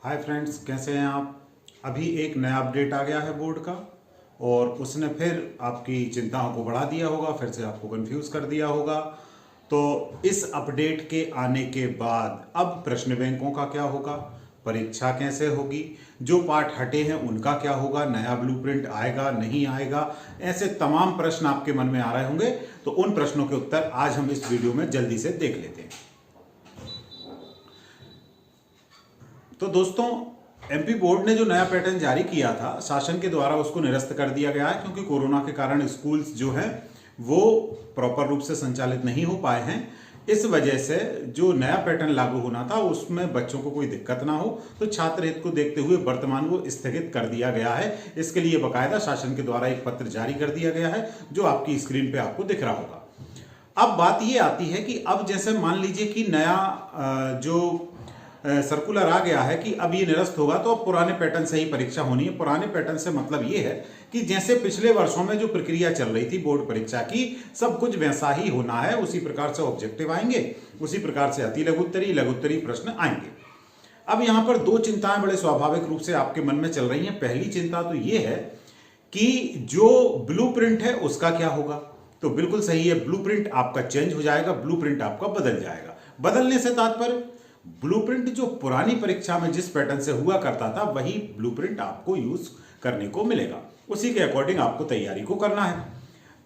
Hi friends, कैसे हैं आप। अभी एक नया अपडेट आ गया है बोर्ड का और उसने फिर आपकी चिंताओं को बढ़ा दिया होगा, फिर से आपको कंफ्यूज कर दिया होगा। तो इस अपडेट के आने के बाद अब प्रश्न बैंकों का क्या होगा, परीक्षा कैसे होगी, जो पाठ हटे हैं उनका क्या होगा, नया ब्लूप्रिंट आएगा नहीं आएगा, ऐसे तमाम प्रश्न आपके मन में आ रहे होंगे। तो उन प्रश्नों के उत्तर आज हम इस वीडियो में जल्दी से देख लेते हैं। तो दोस्तों, एमपी बोर्ड ने जो नया पैटर्न जारी किया था शासन के द्वारा, उसको निरस्त कर दिया गया है क्योंकि कोरोना के कारण स्कूल्स जो हैं वो प्रॉपर रूप से संचालित नहीं हो पाए हैं। इस वजह से जो नया पैटर्न लागू होना था उसमें बच्चों को कोई दिक्कत ना हो, तो छात्र हित को देखते हुए वर्तमान वो स्थगित कर दिया गया है। इसके लिए बकायदा शासन के द्वारा एक पत्र जारी कर दिया गया है जो आपकी स्क्रीन पे आपको दिख रहा होगा। अब बात ये आती है कि अब जैसे मान लीजिए कि नया जो सर्कुलर आ गया है कि अब ये निरस्त होगा, तो अब पुराने पैटर्न से ही परीक्षा होनी है। पुराने पैटर्न से मतलब ये है कि जैसे पिछले वर्षों में जो प्रक्रिया चल रही थी बोर्ड परीक्षा की, सब कुछ वैसा ही होना है। उसी प्रकार से ऑब्जेक्टिव आएंगे, उसी प्रकार से अति लघुत्तरी लघुत्तरी प्रश्न आएंगे। अब यहाँ पर दो चिंताएं बड़े स्वाभाविक रूप से आपके मन में चल रही हैं। पहली चिंता तो ये है कि जो ब्लूप्रिंट है उसका क्या होगा। तो बिल्कुल सही है, ब्लूप्रिंट आपका चेंज हो जाएगा, ब्लूप्रिंट आपका बदल जाएगा। बदलने से तात्पर्य ब्लूप्रिंट जो पुरानी परीक्षा में जिस पैटर्न से हुआ करता था वही ब्लूप्रिंट आपको यूज करने को मिलेगा, उसी के अकॉर्डिंग आपको तैयारी को करना है।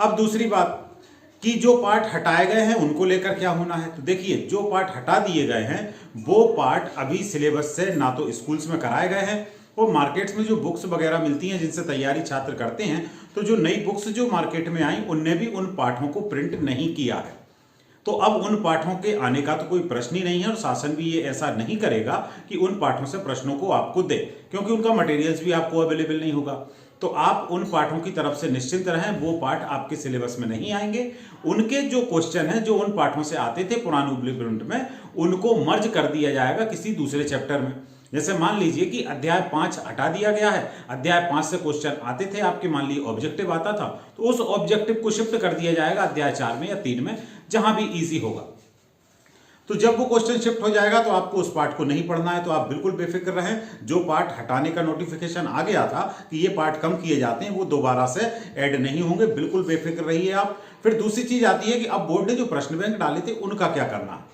अब दूसरी बात कि जो पाठ हटाए गए हैं उनको लेकर क्या होना है। तो देखिए, जो पाठ हटा दिए गए हैं वो पाठ अभी सिलेबस से ना तो स्कूल्स में कराए गए हैं, वो मार्केट्स में जो बुक्स वगैरह मिलती हैं जिनसे तैयारी छात्र करते हैं, तो जो नई बुक्स जो मार्केट में आई उनने भी उन पाठों को प्रिंट नहीं किया है। तो अब उन पाठों के आने का तो कोई प्रश्न ही नहीं है और शासन भी ये ऐसा नहीं करेगा कि उन पाठों से प्रश्नों को आपको दे, क्योंकि उनका मटेरियल्स भी आपको अवेलेबल नहीं होगा। तो आप उन पाठों की तरफ से निश्चिंत रहें, वो पाठ आपके सिलेबस में नहीं आएंगे। उनके जो क्वेश्चन हैं जो उन पाठों से आते थे पुराने ब्लूप्रिंट में, उनको मर्ज कर दिया जाएगा किसी दूसरे चैप्टर में। जैसे मान लीजिए कि अध्याय 5 हटा दिया गया है, अध्याय 5 से क्वेश्चन आते थे आपके, मान लीजिए ऑब्जेक्टिव आता था, तो उस ऑब्जेक्टिव को शिफ्ट कर दिया जाएगा अध्याय 4 में या 3 में, जहां भी इजी होगा। तो जब वो क्वेश्चन शिफ्ट हो जाएगा तो आपको उस पार्ट को नहीं पढ़ना है। तो आप बिल्कुल बेफिक्र रहें, जो पार्ट हटाने का नोटिफिकेशन आ गया था कि ये पार्ट कम किए जाते हैं वो दोबारा से ऐड नहीं होंगे, बिल्कुल बेफिक्र रहिए आप। फिर दूसरी चीज आती है कि अब बोर्ड ने जो प्रश्न बैंक डाले थे उनका क्या करना है।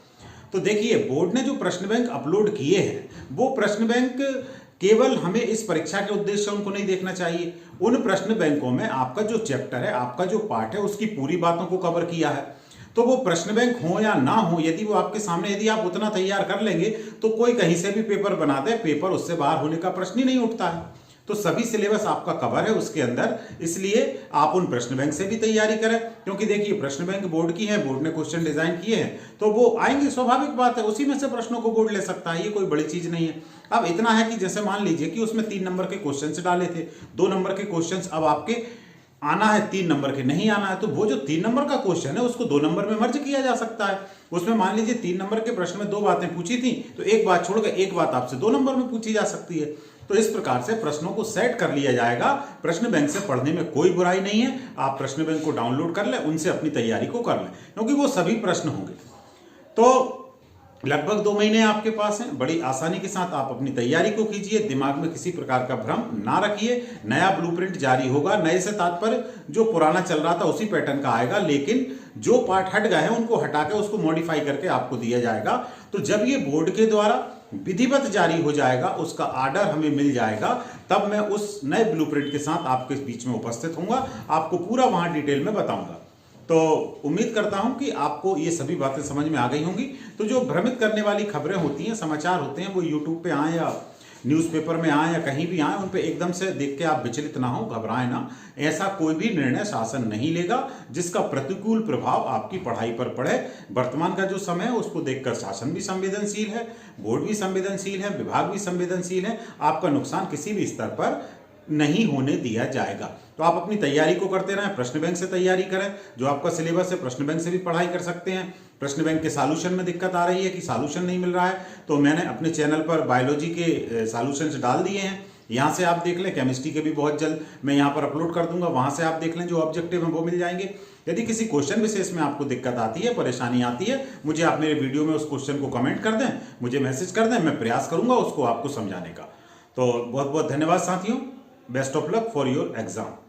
तो देखिए, बोर्ड ने जो प्रश्न बैंक अपलोड किए हैं वो प्रश्न बैंक केवल हमें इस परीक्षा के उद्देश्य से उनको नहीं देखना चाहिए। उन प्रश्न बैंकों में आपका जो चैप्टर है, आपका जो पार्ट है, उसकी पूरी बातों को कवर किया है। तो वो प्रश्न बैंक हो या ना हो, यदि वो आपके सामने, यदि आप उतना तैयार कर लेंगे तो कोई कहीं से भी पेपर बना दे, पेपर उससे बाहर होने का प्रश्न ही नहीं उठता है। तो सभी सिलेबस आपका कवर है उसके अंदर, इसलिए आप उन प्रश्न बैंक से भी तैयारी करें। क्योंकि देखिए, प्रश्न बैंक बोर्ड की है, बोर्ड ने क्वेश्चन डिजाइन किए हैं तो वो आएंगे, स्वाभाविक बात है, उसी में से प्रश्नों को बोर्ड ले सकता है, ये कोई बड़ी चीज नहीं है। अब इतना है कि जैसे मान लीजिए कि उसमें 3 नंबर के क्वेश्चन डाले थे, 2 नंबर के क्वेश्चन अब आपके आना है, 3 नंबर के नहीं आना है, तो वो जो 3 नंबर का क्वेश्चन है उसको 2 नंबर में मर्ज किया जा सकता है। उसमें मान लीजिए 3 नंबर के प्रश्न में 2 बातें पूछी थी, तो एक बात छोड़ के एक बात आपसे 2 नंबर में पूछी जा सकती है। तो इस प्रकार से प्रश्नों को सेट कर लिया जाएगा। प्रश्न बैंक से पढ़ने में कोई बुराई नहीं है, आप प्रश्न बैंक को डाउनलोड कर लें, उनसे अपनी तैयारी को कर लें, क्योंकि वो सभी प्रश्न होंगे। तो लगभग 2 महीने आपके पास हैं, बड़ी आसानी के साथ आप अपनी तैयारी को कीजिए, दिमाग में किसी प्रकार का भ्रम ना रखिए। नया ब्लूप्रिंट जारी होगा, नए से तात्पर्य जो पुराना चल रहा था उसी पैटर्न का आएगा, लेकिन जो पार्ट हट गए हैं उनको हटा के उसको मॉडिफाई करके आपको दिया जाएगा। तो जब ये बोर्ड के द्वारा विधिवत जारी हो जाएगा, उसका आर्डर हमें मिल जाएगा, तब मैं उस नए ब्लूप्रिंट के साथ आपके बीच में उपस्थित होऊंगा, आपको पूरा वहां डिटेल में बताऊंगा। तो उम्मीद करता हूं कि आपको ये सभी बातें समझ में आ गई होंगी। तो जो भ्रमित करने वाली खबरें होती हैं, समाचार होते हैं, वो यूट्यूब पे आए या न्यूज़पेपर में आए या कहीं भी आए, उन पे एकदम से देख के आप विचलित ना हो, घबराएं ना। ऐसा कोई भी निर्णय शासन नहीं लेगा जिसका प्रतिकूल प्रभाव आपकी पढ़ाई पर पड़े। वर्तमान का जो समय है उसको देखकर शासन भी संवेदनशील है, बोर्ड भी संवेदनशील है, विभाग भी संवेदनशील है। आपका नुकसान किसी भी स्तर पर नहीं होने दिया जाएगा। तो आप अपनी तैयारी को करते रहें, प्रश्न बैंक से तैयारी करें, जो आपका सिलेबस है प्रश्न बैंक से भी पढ़ाई कर सकते हैं। प्रश्न बैंक के सॉल्यूशन में दिक्कत आ रही है कि सॉल्यूशन नहीं मिल रहा है, तो मैंने अपने चैनल पर बायोलॉजी के सॉल्यूशंस डाल दिए हैं, यहाँ से आप देख लें, केमिस्ट्री के भी बहुत जल्द मैं यहाँ पर अपलोड कर दूंगा, वहाँ से आप देख लें, जो ऑब्जेक्टिव हैं वो मिल जाएंगे। यदि किसी क्वेश्चन विशेष में आपको दिक्कत आती है, परेशानी आती है, मुझे आप मेरे वीडियो में उस क्वेश्चन को कमेंट कर दें, मुझे मैसेज कर दें, मैं प्रयास करूंगा उसको आपको समझाने का। तो बहुत बहुत धन्यवाद साथियों, best of luck for your exam.